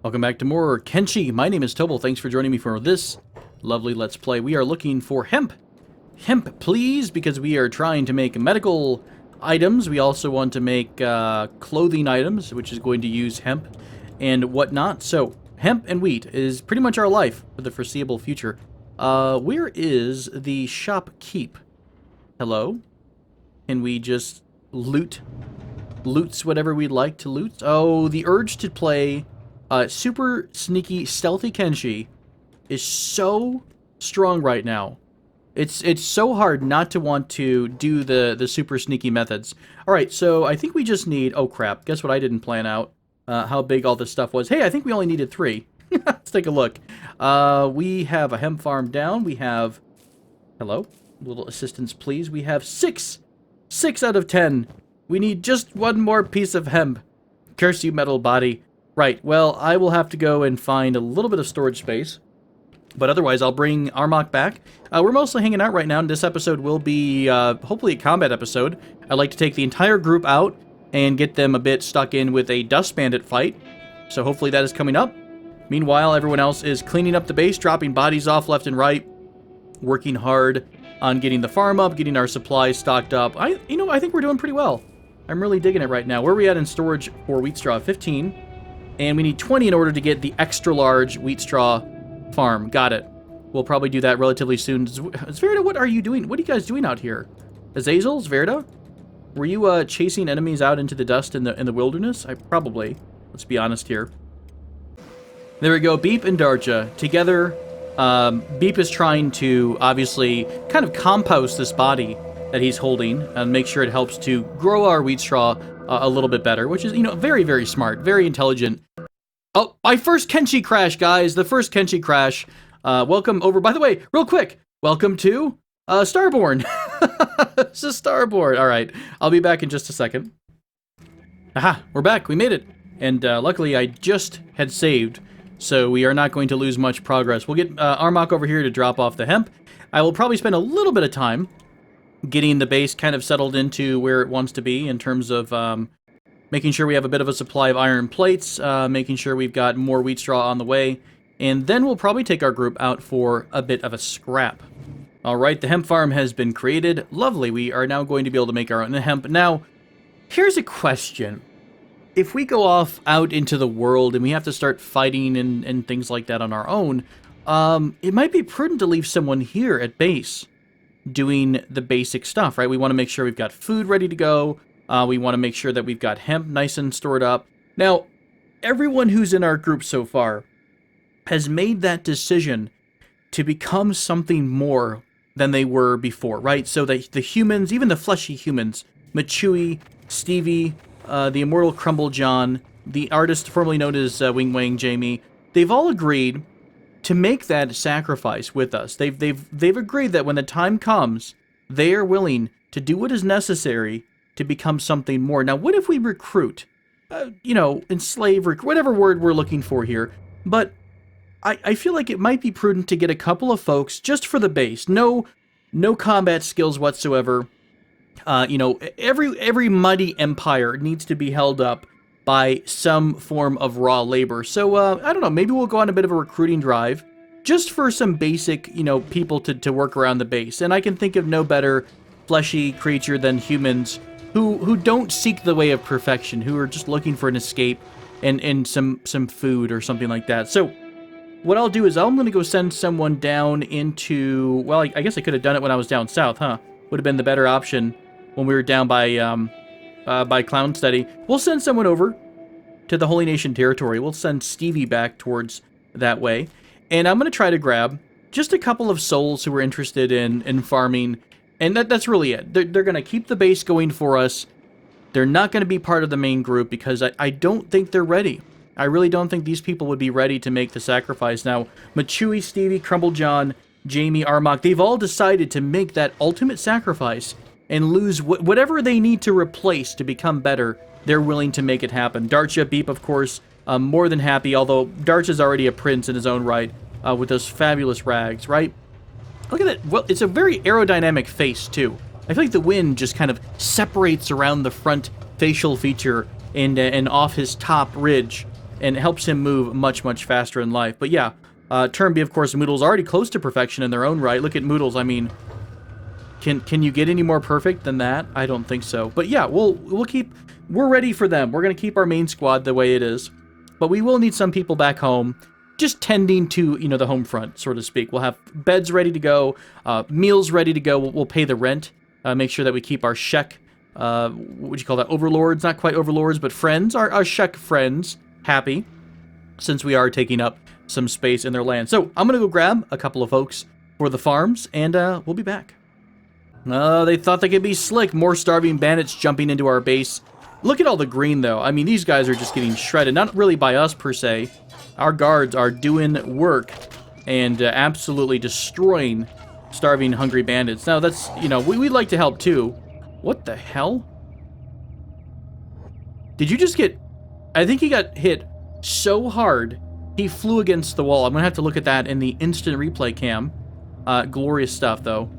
Welcome back to more KENSHI. My name is Tobel. Thanks for joining me for this lovely Let's Play. We are looking for hemp. Hemp, please, because we are trying to make medical items. We also want to make clothing items, which is going to use hemp and whatnot. So, hemp and wheat is pretty much our life for the foreseeable future. Where is the shop keep? Hello? Can we just loots whatever we'd like to loot? Oh, the urge to play super sneaky, stealthy KENSHI is so strong right now. It's so hard not to want to do the super sneaky methods. Alright, so I think we just need... Oh, crap. Guess what I didn't plan out? How big all this stuff was. Hey, I think we only needed 3. Let's take a look. We have a hemp farm down. We have... Hello? Little assistance, please. We have 6. 6 out of 10. We need just one more piece of hemp. Curse you, metal body. Right, well, I will have to go and find a little bit of storage space. But otherwise, I'll bring Armok back. We're mostly hanging out right now, and this episode will be, hopefully, a combat episode. I'd like to take the entire group out and get them a bit stuck in with a Dust Bandit fight. So hopefully that is coming up. Meanwhile, everyone else is cleaning up the base, dropping bodies off left and right, working hard on getting the farm up, getting our supplies stocked up. I think we're doing pretty well. I'm really digging it right now. Where are we at in storage for wheat straw? 15. And we need 20 in order to get the extra large wheat straw farm. Got it. We'll probably do that relatively soon. Zverda, what are you doing? What are you guys doing out here? Azazel, Zverda? Were you chasing enemies out into the dust in the wilderness? Probably. Let's be honest here. There we go. Beep and Darja. Together, Beep is trying to, obviously, kind of compost this body that he's holding and make sure it helps to grow our wheat straw a little bit better, which is, very, very smart, very intelligent. Oh, my first KENSHI crash, guys. The first KENSHI crash. Welcome over. By the way, real quick, welcome to Starborn. This is Starborn. All right, I'll be back in just a second. Aha, we're back. We made it. And luckily, I just had saved, so we are not going to lose much progress. We'll get Armok over here to drop off the hemp. I will probably spend a little bit of time getting the base kind of settled into where it wants to be in terms of making sure we have a bit of a supply of iron plates, making sure we've got more wheat straw on the way, and then we'll probably take our group out for a bit of a scrap. Alright, the hemp farm has been created. Lovely, we are now going to be able to make our own hemp. Now, here's a question. If we go off out into the world and we have to start fighting and things like that on our own, it might be prudent to leave someone here at base doing the basic stuff, right? We want to make sure we've got food ready to go. We want to make sure that we've got hemp nice and stored up. Now, everyone who's in our group so far has made that decision to become something more than they were before, right? So that the humans, even the fleshy humans, Machui, Stevie, the immortal Crumble John, the artist formerly known as Wing Wang Jamie, they've all agreed to make that sacrifice with us. They've agreed that when the time comes, they are willing to do what is necessary to become something more. Now, what if we recruit, enslave, whatever word we're looking for here, but I feel like it might be prudent to get a couple of folks just for the base. No combat skills whatsoever. Every mighty empire needs to be held up by some form of raw labor. So, I don't know, maybe we'll go on a bit of a recruiting drive just for some basic, people to work around the base. And I can think of no better fleshy creature than humans who don't seek the way of perfection, who are just looking for an escape and some food or something like that. So, what I'll do is I'm going to go send someone down into... Well, I guess I could have done it when I was down south, huh? Would have been the better option when we were down by Clown Steady. We'll send someone over to the Holy Nation territory. We'll send Stevie back towards that way. And I'm going to try to grab just a couple of souls who are interested in farming. And that's really it. They're going to keep the base going for us. They're not going to be part of the main group because I don't think they're ready. I really don't think these people would be ready to make the sacrifice. Now, Machui, Stevie, Crumble John, Jamie, Armok, they've all decided to make that ultimate sacrifice and lose whatever they need to replace to become better. They're willing to make it happen. Darcha, Beep, of course, more than happy, although Darcha's already a prince in his own right with those fabulous rags, right? Look at that. Well, it's a very aerodynamic face, too. I feel like the wind just kind of separates around the front facial feature and off his top ridge. and it helps him move much, much faster in life. But yeah, turn B, of course, Moodle's already close to perfection in their own right. Look at Moodle's, I mean, can you get any more perfect than that? I don't think so. But yeah, we're ready for them. We're going to keep our main squad the way it is. But we will need some people back home, just tending to, you know, the home front, so to speak. We'll have beds ready to go, meals ready to go. We'll pay the rent, make sure that we keep our Shek, what do you call that, overlords? Not quite overlords, but friends, our Shek friends, happy, since we are taking up some space in their land. So I'm going to go grab a couple of folks for the farms, and we'll be back. They thought they could be slick. More starving bandits jumping into our base. Look at all the green, though. I mean, these guys are just getting shredded. Not really by us, per se. Our guards are doing work and absolutely destroying starving, hungry bandits. Now, that's, you know, we'd like to help, too. What the hell? Did you just get... I think he got hit so hard, he flew against the wall. I'm going to have to look at that in the instant replay cam. Glorious stuff, though.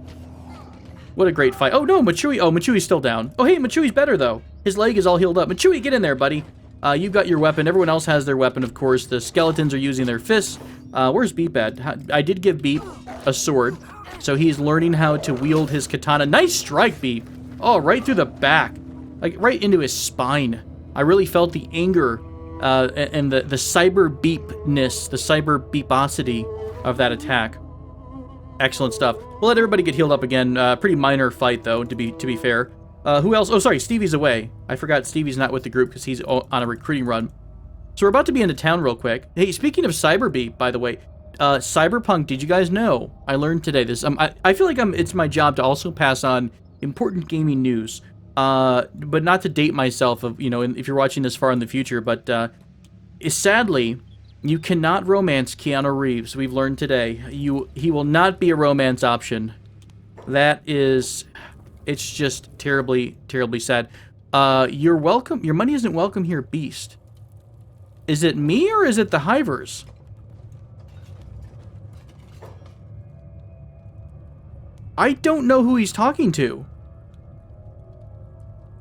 What a great fight. Oh, no, Machui. Oh, Machui's still down. Oh, hey, Machui's better, though. His leg is all healed up. Machui, get in there, buddy. You've got your weapon. Everyone else has their weapon, of course. The skeletons are using their fists. Where's Beep at? I did give Beep a sword, so he's learning how to wield his katana. Nice strike, Beep. Oh, right through the back. Like, right into his spine. I really felt the anger and the cyber beepness, the cyber beeposity of that attack. Excellent stuff. We'll let everybody get healed up again. Pretty minor fight, though, to be fair. Who else? Oh, sorry, Stevie's away. I forgot Stevie's not with the group because he's on a recruiting run. So we're about to be into town real quick. Hey, speaking of cyber beep, by the way, Cyberpunk, did you guys know? I learned today this. I feel like it's my job to also pass on important gaming news. But not to date myself, of, you know, if you're watching this far in the future, but sadly, you cannot romance Keanu Reeves. We've learned today. He will not be a romance option. That is, it's just terribly, terribly sad. You're welcome. Your money isn't welcome here, Beast. Is it me or is it the Hivers? I don't know who he's talking to.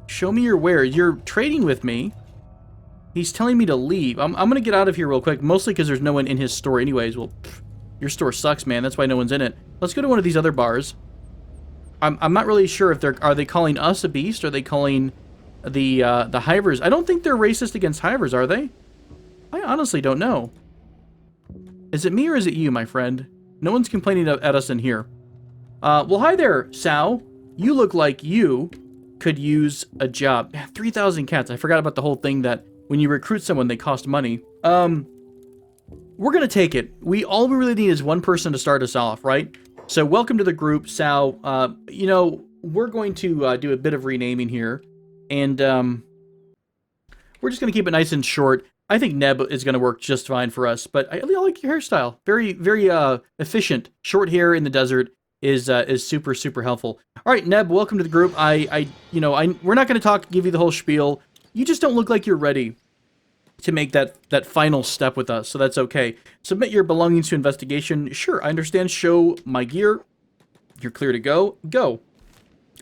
Show me your wares. You're trading with me. He's telling me to leave. I'm going to get out of here real quick, mostly because there's no one in his store anyways. Well, your store sucks, man. That's why no one's in it. Let's go to one of these other bars. I'm not really sure if are they calling us a beast, or are they calling the Hivers? I don't think they're racist against Hivers, are they? I honestly don't know. Is it me or is it you, my friend? No one's complaining at us in here. Well, hi there, Sal. You look like you could use a job. 3,000 cats. I forgot about the whole thing that when you recruit someone, they cost money. We're gonna take it. All we really need is one person to start us off, right? So welcome to the group, Sal. You know, we're going to do a bit of renaming here, and we're just gonna keep it nice and short. I think Neb is gonna work just fine for us, but I like your hairstyle. Very, very efficient. Short hair in the desert is super, super helpful. All right, Neb, welcome to the group. We're not gonna give you the whole spiel. You just don't look like you're ready to make that final step with us, so that's okay. Submit your belongings to investigation. Sure, I understand. Show my gear. You're clear to go. Go.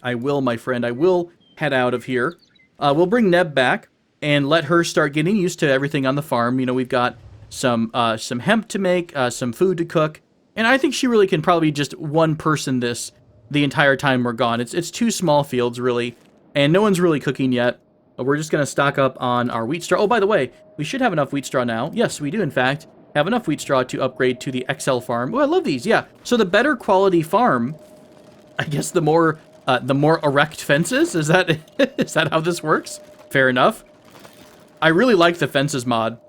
I will, my friend. I will head out of here. We'll bring Neb back and let her start getting used to everything on the farm. You know, we've got some hemp to make, some food to cook, and I think she really can probably just one person this the entire time we're gone. It's two small fields, really, and no one's really cooking yet. We're just going to stock up on our wheat straw. Oh, by the way, we should have enough wheat straw now. Yes, we do, in fact, have enough wheat straw to upgrade to the XL farm. Oh, I love these, yeah. So the better quality farm, I guess the more erect fences? Is that is that how this works? Fair enough. I really like the fences mod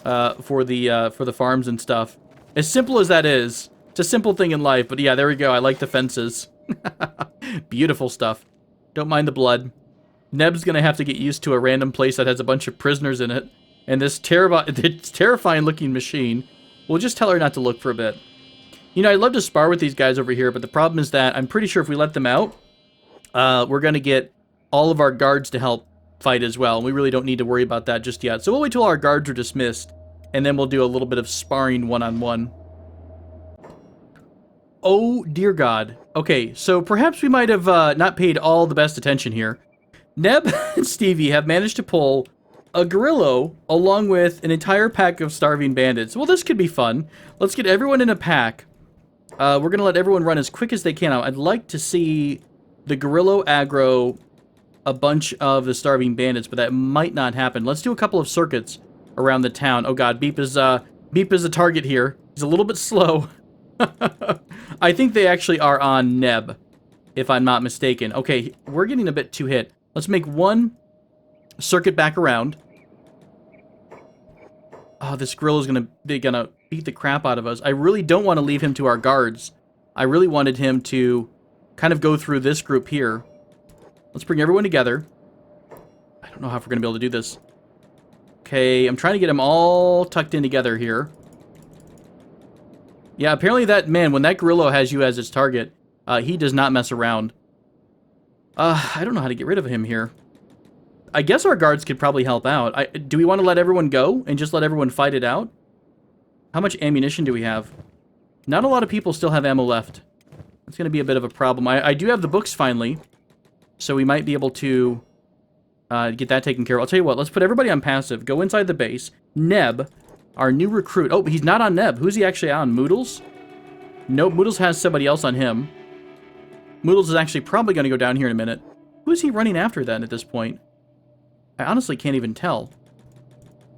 for the farms and stuff. As simple as that is, it's a simple thing in life, but yeah, there we go. I like the fences. Beautiful stuff. Don't mind the blood. Neb's gonna have to get used to a random place that has a bunch of prisoners in it, and this terrifying looking machine. We'll just tell her not to look for a bit. You know, I'd love to spar with these guys over here, but the problem is that I'm pretty sure if we let them out, we're gonna get all of our guards to help fight as well, and we really don't need to worry about that just yet. So we'll wait till our guards are dismissed, and then we'll do a little bit of sparring one-on-one. Oh, dear God. Okay, so perhaps we might have not paid all the best attention here. Neb and Stevie have managed to pull a Gorillo along with an entire pack of starving bandits. Well, this could be fun. Let's get everyone in a pack. We're going to let everyone run as quick as they can. I'd like to see the Gorillo aggro a bunch of the starving bandits, but that might not happen. Let's do a couple of circuits around the town. Oh god, Beep is a target here. He's a little bit slow. I think they actually are on Neb, if I'm not mistaken. Okay, we're getting a bit too hit. Let's make one circuit back around. Oh, this Gorillo's gonna beat the crap out of us. I really don't want to leave him to our guards. I really wanted him to kind of go through this group here. Let's bring everyone together. I don't know how we're going to be able to do this. Okay, I'm trying to get them all tucked in together here. Yeah, apparently when that Gorillo has you as its target, he does not mess around. I don't know how to get rid of him here. I guess our guards could probably help out. Do we want to let everyone go and just let everyone fight it out? How much ammunition do we have? Not a lot of people still have ammo left. That's going to be a bit of a problem. I do have the books finally. So we might be able to get that taken care of. I'll tell you what, let's put everybody on passive. Go inside the base. Neb, our new recruit. Oh, he's not on Neb. Who's he actually on? Moodles? Nope, Moodles has somebody else on him. Moodles is actually probably going to go down here in a minute. Who is he running after then at this point? I honestly can't even tell.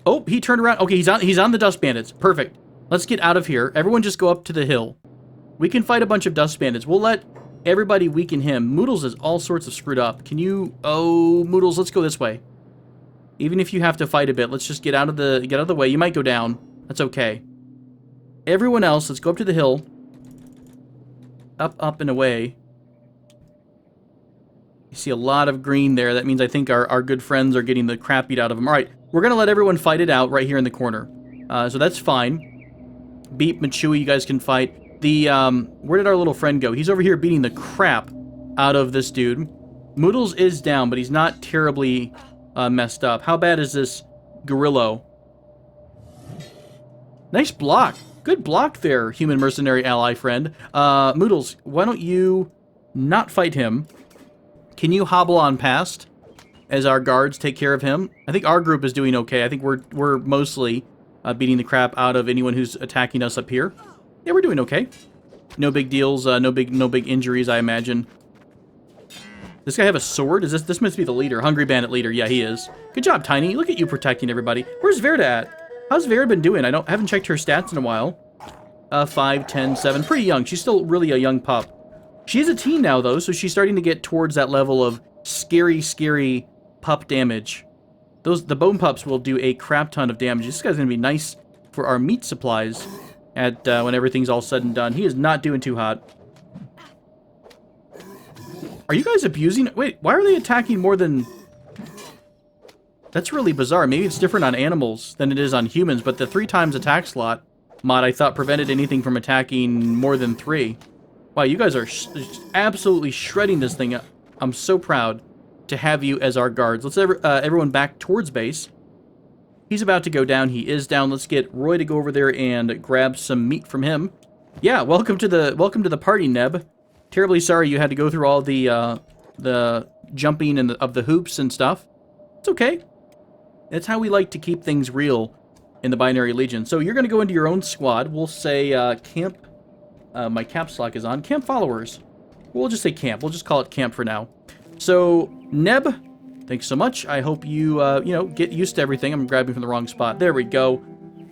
Oh, he turned around. Okay, he's on the Dust Bandits. Perfect. Let's get out of here. Everyone just go up to the hill. We can fight a bunch of Dust Bandits. We'll let everybody weaken him. Moodles is all sorts of screwed up. Can you... Oh, Moodles, let's go this way. Even if you have to fight a bit, let's just get out of the way. You might go down. That's okay. Everyone else, let's go up to the hill. Up, up, and away. You see a lot of green there. That means I think our good friends are getting the crap beat out of them. All right, we're going to let everyone fight it out right here in the corner. So that's fine. Beep, Machui, you guys can fight. Where did our little friend go? He's over here beating the crap out of this dude. Moodles is down, but he's not terribly messed up. How bad is this Gorillo? Nice block. Good block there, human mercenary ally friend. Moodles, why don't you not fight him? Can you hobble on past as our guards take care of him? I think our group is doing okay. I think we're mostly beating the crap out of anyone who's attacking us up here. Yeah, we're doing okay. No big deals, no big injuries, I imagine. This guy have a sword? This must be the leader, Hungry Bandit leader. Yeah, he is. Good job, Tiny. Look at you protecting everybody. Where's Verda at? How's Verda been doing? I haven't checked her stats in a while. 5, 10, 7. Pretty young. She's still really a young pup. She is a teen now, though, so she's starting to get towards that level of scary, scary pup damage. The bone pups will do a crap ton of damage. This guy's going to be nice for our meat supplies at when everything's all said and done. He is not doing too hot. Are you guys abusing... Wait, why are they attacking more than... That's really bizarre. Maybe it's different on animals than it is on humans, but the 3 times attack slot mod, I thought, prevented anything from attacking more than 3. Wow, you guys are absolutely shredding this thing up. I'm so proud to have you as our guards. Let's everyone back towards base. He's about to go down. He is down. Let's get Roy to go over there and grab some meat from him. Yeah, welcome to the party, Neb. Terribly sorry you had to go through all the jumping and of the hoops and stuff. It's okay. That's how we like to keep things real in the Binary Legion. So you're going to go into your own squad. We'll say camp. My caps lock is on. Camp followers. We'll just say camp. We'll just call it camp for now. So, Neb, thanks so much. I hope you, get used to everything. I'm grabbing from the wrong spot. There we go.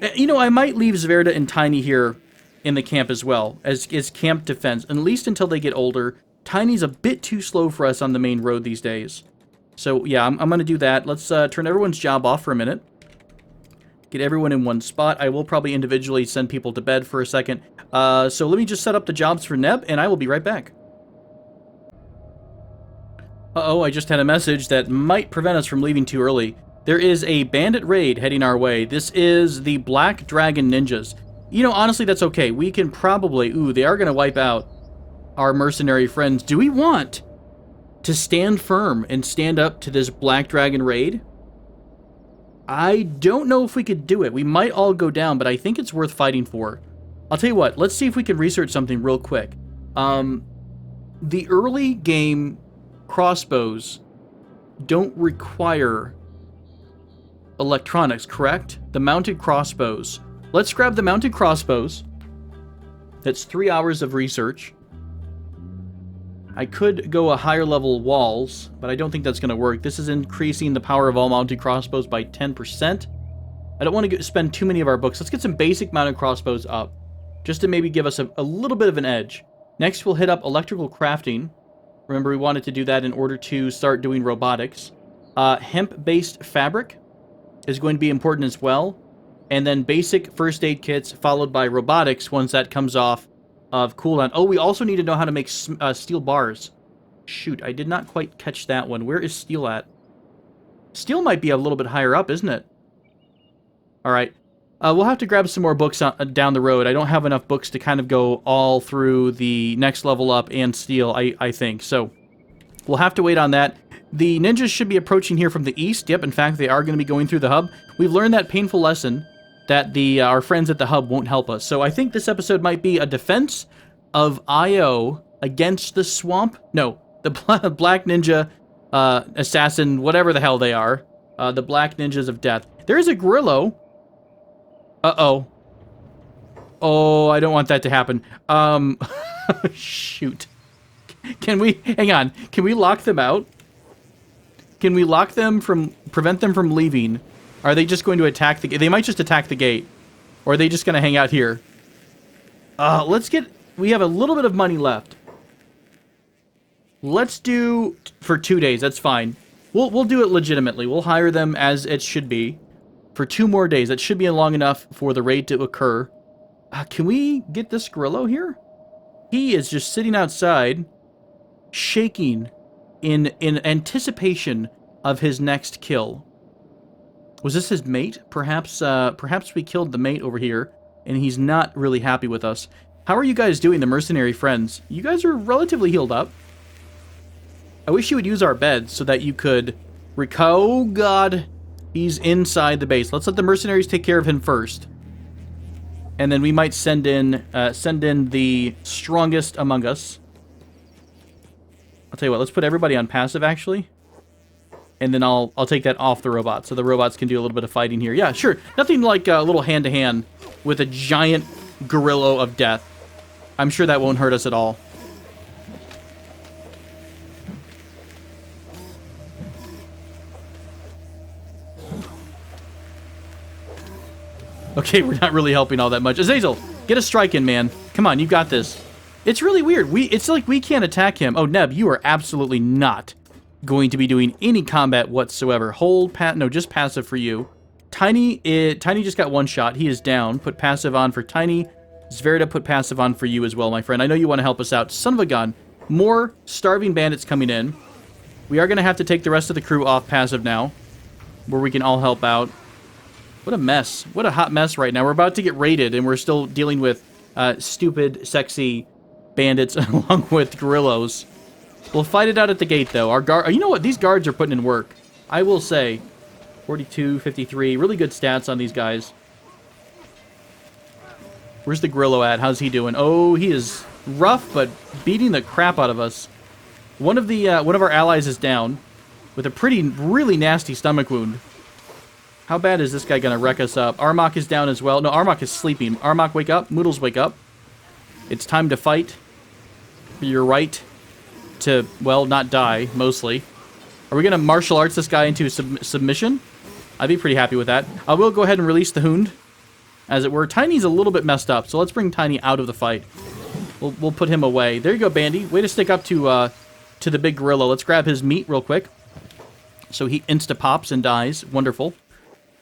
I might leave Zverda and Tiny here in the camp as well, as camp defense, at least until they get older. Tiny's a bit too slow for us on the main road these days. So, yeah, I'm going to do that. Let's turn everyone's job off for a minute. Get everyone in one spot. I will probably individually send people to bed for a second. So let me just set up the jobs for Neb, and I will be right back. Uh-oh, I just had a message that might prevent us from leaving too early. There is a bandit raid heading our way. This is the Black Dragon Ninjas. Honestly, that's okay. We can probably... Ooh, they are going to wipe out our mercenary friends. Do we want to stand firm and stand up to this Black Dragon raid? I don't know if we could do it. We might all go down, but I think it's worth fighting for. I'll tell you what. Let's see if we can research something real quick. The early game crossbows don't require electronics, correct? The mounted crossbows. Let's grab the mounted crossbows. That's 3 hours of research. I could go a higher level walls, but I don't think that's going to work. This is increasing the power of all mounted crossbows by 10%. I don't want to spend too many of our books. Let's get some basic mounted crossbows up, just to maybe give us a little bit of an edge. Next, we'll hit up electrical crafting. Remember, we wanted to do that in order to start doing robotics. Hemp-based fabric is going to be important as well. And then basic first aid kits, followed by robotics once that comes off of cooldown. Oh, we also need to know how to make steel bars. Shoot, I did not quite catch that one. Where is steel at? Steel might be a little bit higher up, isn't it? All right. We'll have to grab some more books down the road. I don't have enough books to kind of go all through the next level up and steel, I think. So we'll have to wait on that. The ninjas should be approaching here from the east. Yep, in fact, they are going to be going through the hub. We've learned that painful lesson that our friends at the hub won't help us. So I think this episode might be a defense of IO against the swamp. No, the black ninja assassin, whatever the hell they are. The black ninjas of death. There is a Grillo. Uh-oh. Oh, I don't want that to happen. Shoot. Can we, hang on, can we lock them out? Can we lock them from, prevent them from leaving? Are they just going to attack the gate? They might just attack the gate. Or are they just going to hang out here? Let's get, we have a little bit of money left. Let's do, for 2 days, that's fine. We'll do it legitimately. We'll hire them as it should be. For 2 more days. That should be long enough for the raid to occur. Can we get this Grillo here? He is just sitting outside, shaking in anticipation of his next kill. Was this his mate? Perhaps we killed the mate over here, and he's not really happy with us. How are you guys doing, the mercenary friends? You guys are relatively healed up. I wish you would use our beds so that you could oh god, he's inside the base. Let's let the mercenaries take care of him first. And then we might send in the strongest among us. I'll tell you what, let's put everybody on passive, actually. And then I'll take that off the robots, so the robots can do a little bit of fighting here. Yeah, sure. Nothing like a little hand-to-hand with a giant Grillo of death. I'm sure that won't hurt us at all. Okay, we're not really helping all that much. Azazel, get a strike in, man. Come on, you got this. It's really weird. It's like we can't attack him. Oh, Neb, you are absolutely not going to be doing any combat whatsoever. Hold, no, just passive for you. Tiny just got 1 shot. He is down. Put passive on for Tiny. Zverda, put passive on for you as well, my friend. I know you want to help us out. Son of a gun. More starving bandits coming in. We are going to have to take the rest of the crew off passive now, where we can all help out. What a mess. What a hot mess right now. We're about to get raided, and we're still dealing with stupid, sexy bandits along with Grillos. We'll fight it out at the gate, though. Our guard, you know what? These guards are putting in work. I will say. 42, 53. Really good stats on these guys. Where's the Grillo at? How's he doing? Oh, he is rough, but beating the crap out of us. One of our allies is down with a really nasty stomach wound. How bad is this guy going to wreck us up? Armok is down as well. No, Armok is sleeping. Armok, wake up. Moodles, wake up. It's time to fight for your right to, well, not die, mostly. Are we going to martial arts this guy into submission? I'd be pretty happy with that. I will go ahead and release the Hound, as it were. Tiny's a little bit messed up, so let's bring Tiny out of the fight. We'll put him away. There you go, Bandy. Way to stick up to the big gorilla. Let's grab his meat real quick. So he insta-pops and dies. Wonderful.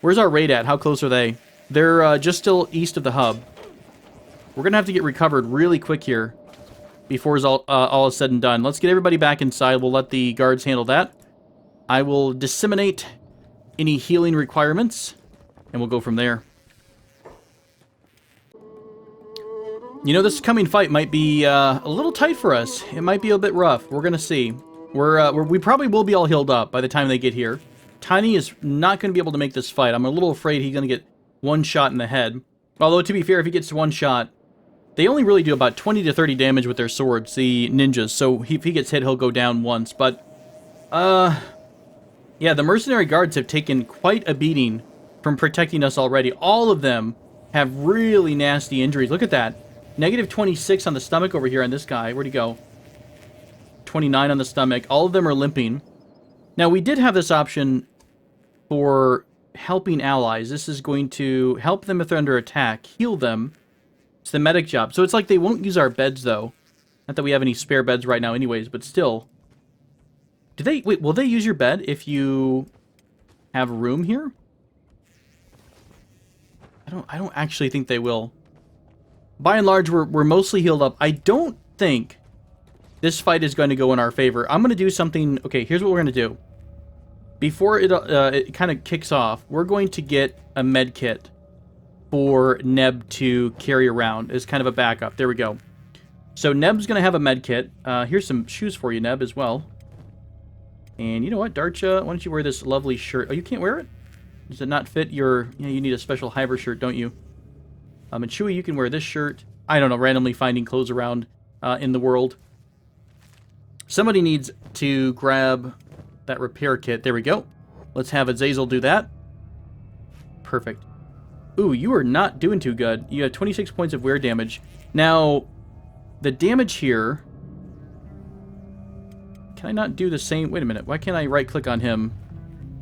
Where's our raid at? How close are they? They're just still east of the hub. We're going to have to get recovered really quick here before all is said and done. Let's get everybody back inside. We'll let the guards handle that. I will disseminate any healing requirements, and we'll go from there. You know, this coming fight might be a little tight for us. It might be a bit rough. We're going to see. We probably will be all healed up by the time they get here. Tiny is not going to be able to make this fight. I'm a little afraid he's going to get 1 shot in the head. Although, to be fair, if he gets 1 shot, they only really do about 20 to 30 damage with their swords, the ninjas. So if he gets hit, he'll go down once. But, yeah, the mercenary guards have taken quite a beating from protecting us already. All of them have really nasty injuries. Look at that. Negative 26 on the stomach over here on this guy. Where'd he go? 29 on the stomach. All of them are limping. Now, we did have this option for helping allies. This is going to help them if they're under attack, heal them. It's the medic job. So it's like they won't use our beds, though. Not that we have any spare beds right now anyways, but still. Do they... Wait, will they use your bed if you have room here? I don't actually think they will. By and large, we're mostly healed up. I don't think this fight is going to go in our favor. I'm going to do something... Okay, here's what we're going to do. Before it kind of kicks off, we're going to get a med kit for Neb to carry around as kind of a backup. There we go. So Neb's going to have a med kit. Here's some shoes for you, Neb, as well. And you know what, Darcha, why don't you wear this lovely shirt? Oh, you can't wear it? Does it not fit your... Yeah, you need a special Hiver shirt, don't you? And Chewie, you can wear this shirt. I don't know, randomly finding clothes around in the world. Somebody needs to grab that repair kit. There we go. Let's have Azazel do that. Perfect. Ooh, you are not doing too good. You have 26 points of wear damage. Now, the damage here... Can I not do the same... Wait a minute. Why can't I right-click on him?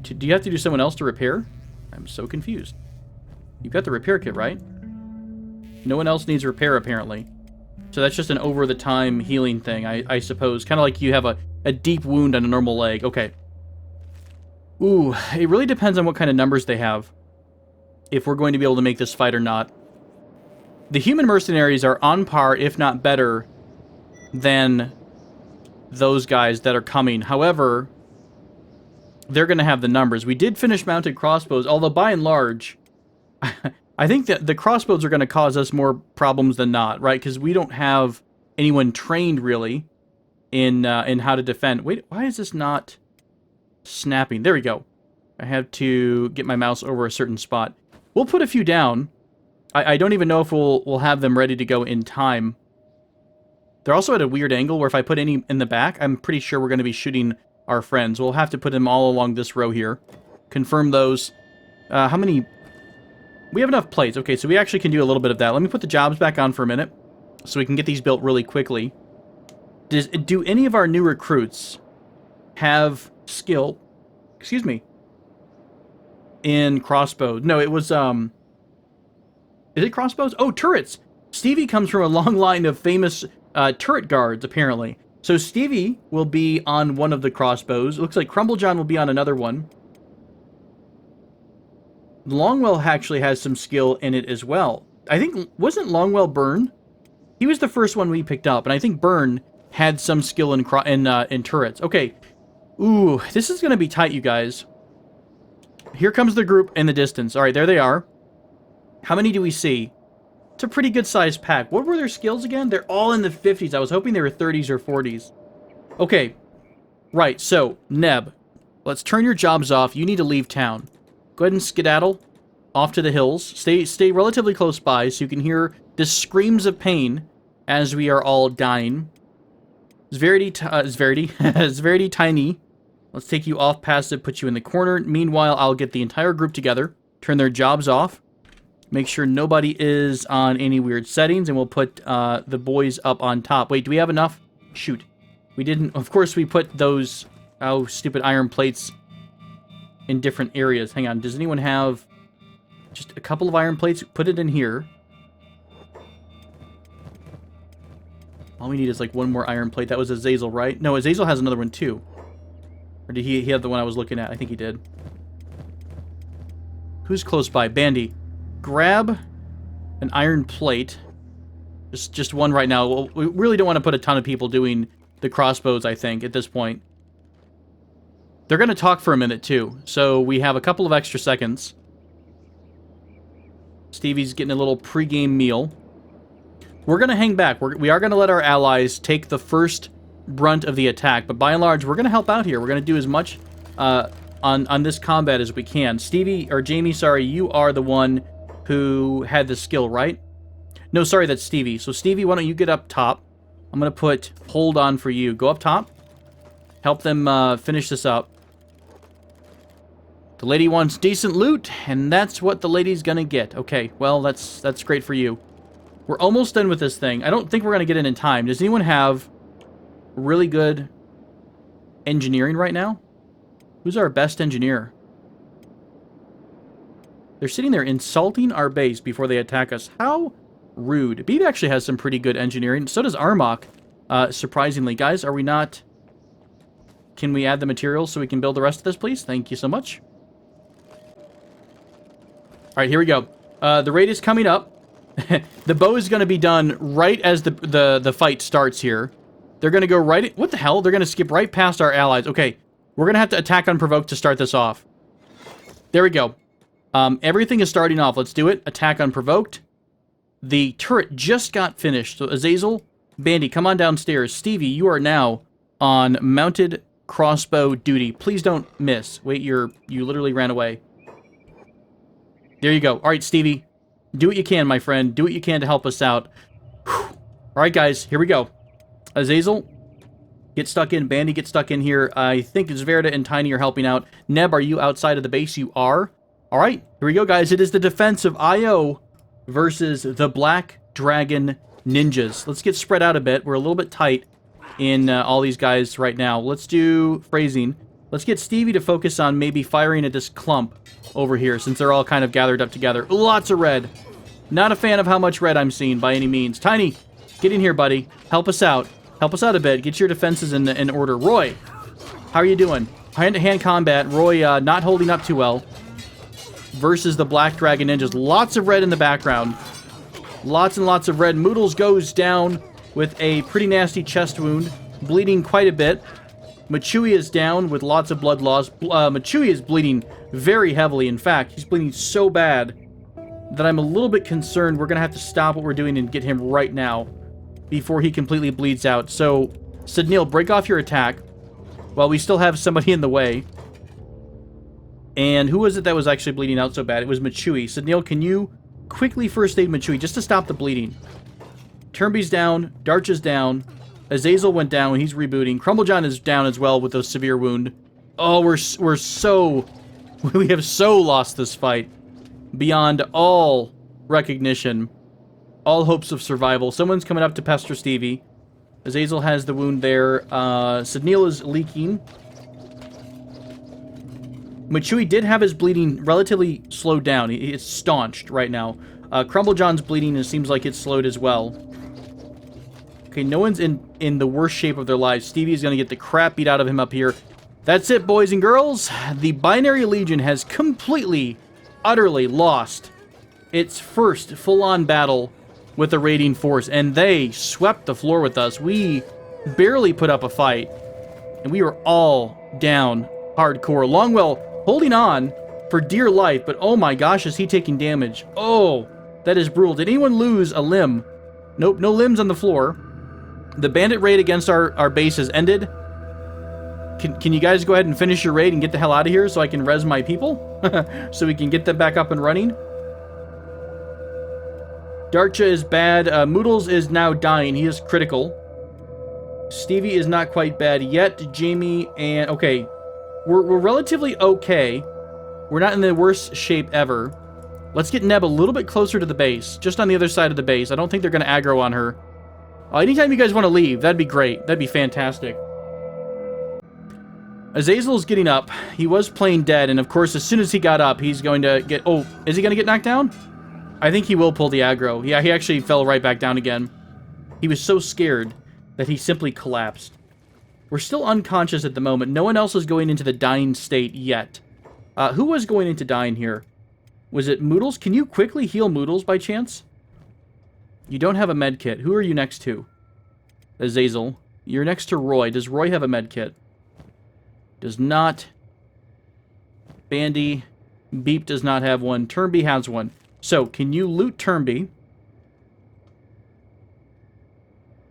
Do you have to do someone else to repair? I'm so confused. You've got the repair kit, right? No one else needs repair, apparently. So that's just an over-the-time healing thing, I suppose. Kind of like you have a deep wound on a normal leg. Okay. Ooh, it really depends on what kind of numbers they have. If we're going to be able to make this fight or not. The human mercenaries are on par, if not better, than those guys that are coming. However, they're going to have the numbers. We did finish mounted crossbows, although by and large, I think that the crossbows are going to cause us more problems than not, right? Because we don't have anyone trained, really, in how to defend. Wait, why is this not snapping? There we go. I have to get my mouse over a certain spot. We'll put a few down. I don't even know if we'll have them ready to go in time. They're also at a weird angle where if I put any in the back, I'm pretty sure we're going to be shooting our friends. We'll have to put them all along this row here. Confirm those. How many... We have enough plates. Okay, so we actually can do a little bit of that. Let me put the jobs back on for a minute so we can get these built really quickly. Do any of our new recruits have skill... Excuse me. In crossbows. No, it was... Is it crossbows? Oh, turrets! Stevie comes from a long line of famous turret guards, apparently. So Stevie will be on one of the crossbows. It looks like Crumblejohn will be on another one. Longwell actually has some skill in it as well. I think, wasn't Longwell Burn? He was the first one we picked up, and I think Burn had some skill in turrets. Okay. Ooh, this is going to be tight, you guys. Here comes the group in the distance. All right, there they are. How many do we see? It's a pretty good-sized pack. What were their skills again? They're all in the 50s. I was hoping they were 30s or 40s. Okay. Right, so, Neb. Let's turn your jobs off. You need to leave town. Go ahead and skedaddle off to the hills. Stay relatively close by so you can hear the screams of pain as we are all dying. It's very tiny. Let's take you off past it, put you in the corner. Meanwhile, I'll get the entire group together, turn their jobs off, make sure nobody is on any weird settings, and we'll put the boys up on top. Wait, do we have enough? Shoot. We didn't. Of course, we put those, stupid iron plates in different areas. Hang on. Does anyone have just a couple of iron plates? Put it in here. All we need is like one more iron plate. That was Azazel, right? No, Azazel has another one too. Or did he have the one I was looking at? I think he did. Who's close by? Bandy. Grab an iron plate. Just one right now. Well, we really don't want to put a ton of people doing the crossbows, I think, at this point. They're going to talk for a minute, too. So we have a couple of extra seconds. Stevie's getting a little pre-game meal. We're going to hang back. We are going to let our allies take the first brunt of the attack. But by and large, we're going to help out here. We're going to do as much on this combat as we can. Jamie, sorry, you are the one who had the skill, right? No, sorry, that's Stevie. So Stevie, why don't you get up top? I'm going to put hold on for you. Go up top. Help them finish this up. The lady wants decent loot, and that's what the lady's gonna get. Okay, well, that's great for you. We're almost done with this thing. I don't think we're gonna get it in time. Does anyone have really good engineering right now? Who's our best engineer? They're sitting there insulting our base before they attack us. How rude. Beeb actually has some pretty good engineering. So does Armok, surprisingly. Guys, are we not... Can we add the materials so we can build the rest of this, please? Thank you so much. Alright, here we go. The raid is coming up. The bow is going to be done right as the fight starts here. They're going to go right... What the hell? They're going to skip right past our allies. Okay, we're going to have to attack unprovoked to start this off. There we go. Everything is starting off. Let's do it. Attack unprovoked. The turret just got finished. So Azazel, Bandy, come on downstairs. Stevie, you are now on mounted crossbow duty. Please don't miss. Wait, you literally ran away. There you go. All right, Stevie. Do what you can, my friend. Do what you can to help us out. Whew. All right, guys. Here we go. Azazel, get stuck in. Bandy, get stuck in here. I think Zverda and Tiny are helping out. Neb, are you outside of the base? You are. All right. Here we go, guys. It is the defense of IO versus the Black Dragon Ninjas. Let's get spread out a bit. We're a little bit tight in all these guys right now. Let's do phrasing. Let's get Stevie to focus on maybe firing at this clump over here, since they're all kind of gathered up together. Lots of red. Not a fan of how much red I'm seeing by any means. Tiny, get in here, buddy. Help us out. Help us out a bit. Get your defenses in order. Roy, how are you doing? Hand-to-hand combat. Roy not holding up too well. Versus the Black Dragon Ninjas. Lots of red in the background. Lots and lots of red. Moodles goes down with a pretty nasty chest wound. Bleeding quite a bit. Machui is down with lots of blood loss. Machui is bleeding very heavily. In fact, he's bleeding so bad that I'm a little bit concerned we're going to have to stop what we're doing and get him right now before he completely bleeds out. So, Sidnil, break off your attack while we still have somebody in the way. And who was it that was actually bleeding out so bad? It was Machui. Sidnil, can you quickly first aid Machui just to stop the bleeding? Turnby's down. Darch is down. Azazel went down when he's rebooting. Crumblejohn is down as well with a severe wound. Oh, we have so lost this fight. Beyond all recognition. All hopes of survival. Someone's coming up to pester Stevie. Azazel has the wound there. Sidnil is leaking. Machui did have his bleeding relatively slowed down. It's staunched right now. Crumblejohn's bleeding, and it seems like it's slowed as well. Okay, no one's in the worst shape of their lives. Stevie's going to get the crap beat out of him up here. That's it, boys and girls. The Binary Legion has completely, utterly lost its first full-on battle with the raiding force, and they swept the floor with us. We barely put up a fight, and we were all down hardcore. Longwell holding on for dear life, but oh my gosh, is he taking damage. Oh, that is brutal. Did anyone lose a limb? Nope, no limbs on the floor. The bandit raid against our base has ended. Can you guys go ahead and finish your raid and get the hell out of here so I can res my people? So we can get them back up and running. Darcha is bad. Moodles is now dying. He is critical. Stevie is not quite bad yet. Jamie and... Okay. We're relatively okay. We're not in the worst shape ever. Let's get Neb a little bit closer to the base. Just on the other side of the base. I don't think they're going to aggro on her. Anytime you guys want to leave, that'd be great. That'd be fantastic. Azazel's getting up. He was playing dead, and of course, as soon as he got up, he's going to get... Oh, is he going to get knocked down? I think he will pull the aggro. Yeah, he actually fell right back down again. He was so scared that he simply collapsed. We're still unconscious at the moment. No one else is going into the dying state yet. Who was going into dying here? Was it Moodles? Can you quickly heal Moodles by chance? You don't have a med kit. Who are you next to? Azazel. You're next to Roy. Does Roy have a med kit? Does not. Bandy. Beep does not have one. Turnby has one. So, can you loot Turnby?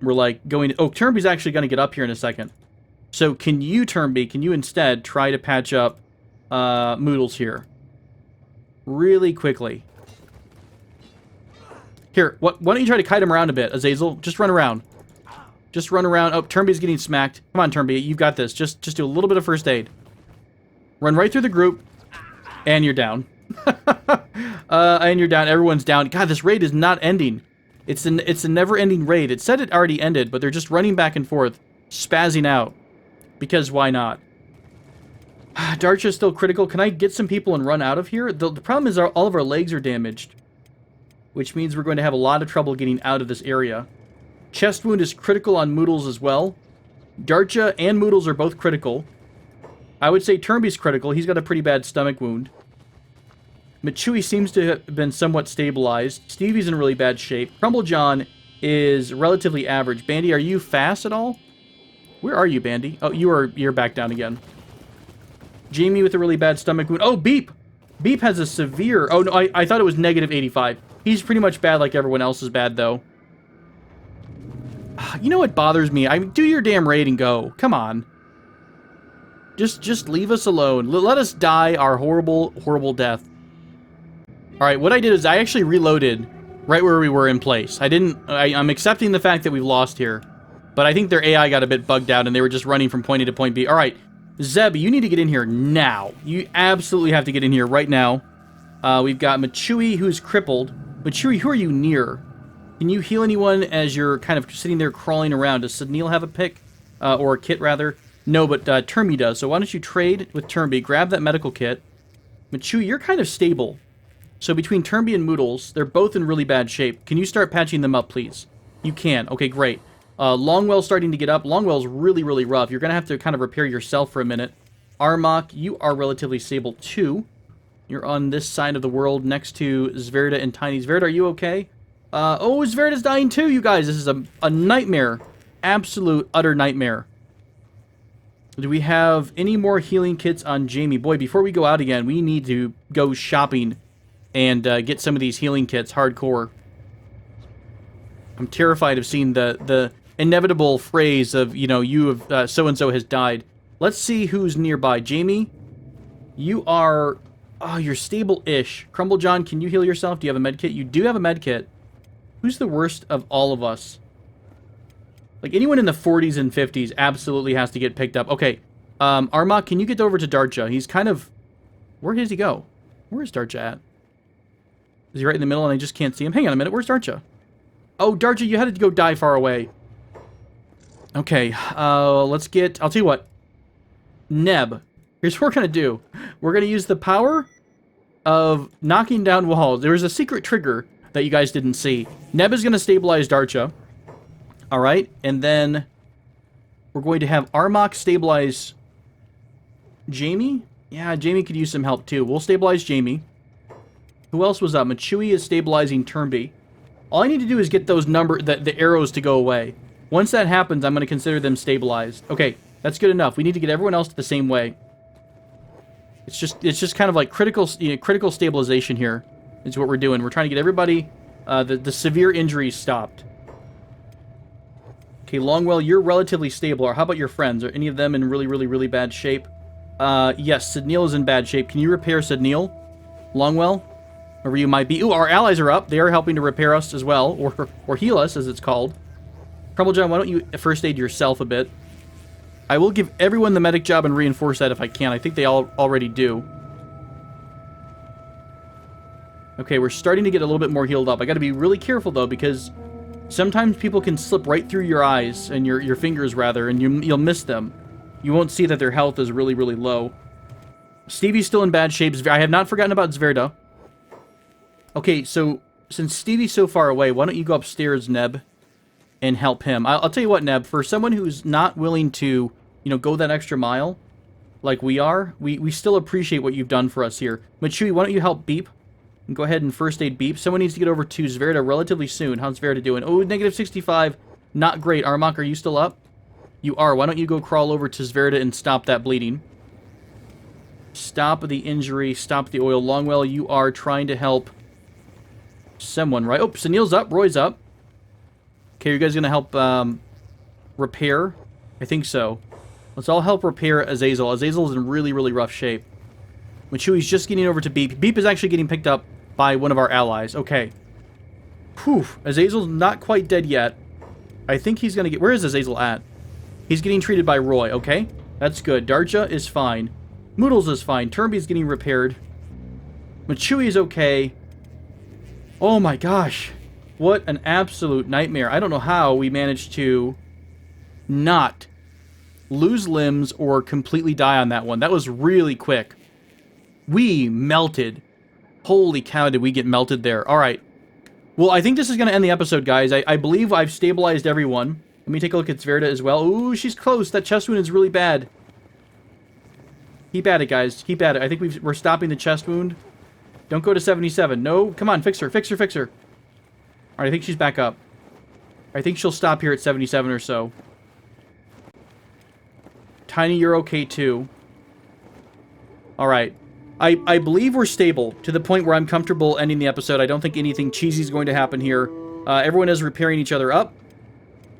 We're like going... Oh, Turnby's actually going to get up here in a second. So, can you, Turnby, can you instead try to patch up Moodles here? Really quickly. Here, why don't you try to kite him around a bit, Azazel? Just run around. Just run around. Oh, Turnby's getting smacked. Come on, Turnby, you've got this. Just do a little bit of first aid. Run right through the group. And you're down. And you're down. Everyone's down. God, this raid is not ending. It's a never-ending raid. It said it already ended, but they're just running back and forth, spazzing out. Because why not? Darcha's still critical. Can I get some people and run out of here? The problem is all of our legs are damaged, which means we're going to have a lot of trouble getting out of this area. Chest wound is critical on Moodles as well. Darcha and Moodles are both critical. I would say Turnby's critical. He's got a pretty bad stomach wound. Machui seems to have been somewhat stabilized. Stevie's in really bad shape. Crumble John is relatively average. Bandy, are you fast at all? Where are you, Bandy? Oh, you're back down again. Jamie with a really bad stomach wound. Oh, Beep! Beep has a severe... Oh, no, I thought it was negative 85. He's pretty much bad like everyone else is bad, though. You know what bothers me? I mean, do your damn raid and go. Come on. Just leave us alone. Let us die our horrible, horrible death. Alright, what I did is I actually reloaded right where we were in place. I'm accepting the fact that we've lost here. But I think their AI got a bit bugged out and they were just running from point A to point B. Alright, Zeb, you need to get in here now. You absolutely have to get in here right now. We've got Machui, who's crippled. Machui, who are you near? Can you heal anyone as you're kind of sitting there crawling around? Does Sidneil have a pick? Or a kit, rather? No, but Turnby does. So why don't you trade with Turnby? Grab that medical kit. Machui, you're kind of stable. So between Turnby and Moodles, they're both in really bad shape. Can you start patching them up, please? You can. Okay, great. Longwell's starting to get up. Longwell's really, really rough. You're going to have to kind of repair yourself for a minute. Armok, you are relatively stable, too. You're on this side of the world next to Zverda and Tiny. Zverda, are you okay? Oh, Zverda's dying, too, you guys. This is a nightmare. Absolute, utter nightmare. Do we have any more healing kits on Jamie? Boy, before we go out again, we need to go shopping and get some of these healing kits hardcore. I'm terrified of seeing the inevitable phrase of, you know, you have so-and-so has died. Let's see who's nearby. Jamie, you are... Oh, you're stable-ish. Crumble John, can you heal yourself? Do you have a med kit? You do have a med kit. Who's the worst of all of us? Like, anyone in the 40s and 50s absolutely has to get picked up. Okay, Armok, can you get over to Darcha? He's kind of... Where does he go? Where is Darcha at? Is he right in the middle and I just can't see him? Hang on a minute, where's Darcha? Oh, Darcha, you had to go die far away. Okay, let's get... I'll tell you what. Neb. Here's what we're going to do. We're going to use the power of knocking down walls. There was a secret trigger that you guys didn't see. Neb is going to stabilize Darcha. Alright, and then we're going to have Armok stabilize Jamie. Yeah, Jamie could use some help too. We'll stabilize Jamie. Who else was up? Machui is stabilizing Turnby. All I need to do is get those the arrows to go away. Once that happens, I'm going to consider them stabilized. Okay, that's good enough. We need to get everyone else the same way. It's just kind of like critical stabilization here is what we're doing. We're trying to get everybody the severe injuries stopped. Okay, Longwell, you're relatively stable. Or how about your friends? Are any of them in really, really, really bad shape? Yes, Sidneil is in bad shape. Can you repair Sidneil? Longwell? Wherever you might be. Ooh, our allies are up. They are helping to repair us as well. Or heal us, as it's called. Crumblejohn, why don't you first aid yourself a bit? I will give everyone the medic job and reinforce that if I can. I think they all already do. Okay, we're starting to get a little bit more healed up. I gotta be really careful, though, because sometimes people can slip right through your eyes, and your fingers, rather, and you'll miss them. You won't see that their health is really, really low. Stevie's still in bad shape. I have not forgotten about Zverda. Okay, so since Stevie's so far away, why don't you go upstairs, Neb, and help him? I'll tell you what, Neb, for someone who's not willing to, you know, go that extra mile, like we are, we still appreciate what you've done for us here. Machui, why don't you help Beep? And go ahead and first aid Beep. Someone needs to get over to Zverda relatively soon. How's Zverda doing? Oh, negative 65. Not great. Armok, are you still up? You are. Why don't you go crawl over to Zverda and stop that bleeding? Stop the injury. Stop the oil. Longwell, you are trying to help someone, right? Oh, Sunil's up. Roy's up. Okay, you guys gonna help repair? I think so. Let's all help repair Azazel. Azazel's in really, really rough shape. Machui's just getting over to Beep. Beep is actually getting picked up by one of our allies. Okay. Whew. Azazel's not quite dead yet. I think he's gonna get... Where is Azazel at? He's getting treated by Roy. Okay. That's good. Darcha is fine. Moodles is fine. Turnby's getting repaired. Machui is okay. Oh my gosh. What an absolute nightmare. I don't know how we managed to not lose limbs or completely die on that one. That was really quick. We melted. Holy cow, did we get melted there. All right. Well, I think this is going to end the episode, guys. I believe I've stabilized everyone. Let me take a look at Zverda as well. Ooh, she's close. That chest wound is really bad. Keep at it, guys. Keep at it. I think we're stopping the chest wound. Don't go to 77. No, come on. Fix her. Fix her. Fix her. All right, I think she's back up. I think she'll stop here at 77 or so. Tiny, you're okay, too. All right. I believe we're stable to the point where I'm comfortable ending the episode. I don't think anything cheesy is going to happen here. Everyone is repairing each other up.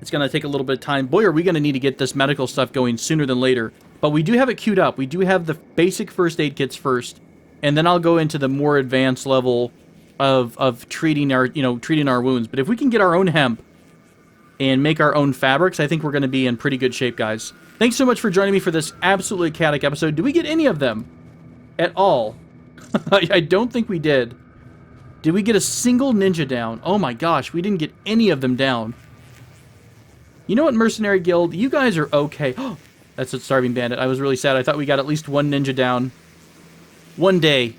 It's going to take a little bit of time. Boy, are we going to need to get this medical stuff going sooner than later. But we do have it queued up. We do have the basic first aid kits first. And then I'll go into the more advanced level of treating our, treating our wounds. But if we can get our own hemp and make our own fabrics, I think we're going to be in pretty good shape, guys. Thanks so much for joining me for this absolutely chaotic episode. Did we get any of them at all? I don't think we did. Did we get a single ninja down? Oh my gosh, we didn't get any of them down. You know what, Mercenary Guild? You guys are okay. Oh, that's a Starving Bandit. I was really sad. I thought we got at least one ninja down. One day.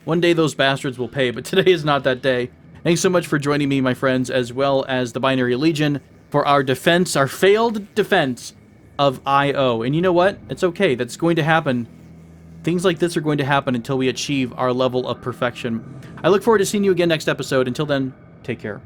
One day those bastards will pay, but today is not that day. Thanks so much for joining me, my friends, as well as the Binary Legion, for our defense, our failed defense of IO. And you know what? It's okay. That's going to happen. Things like this are going to happen until we achieve our level of perfection. I look forward to seeing you again next episode. Until then, take care.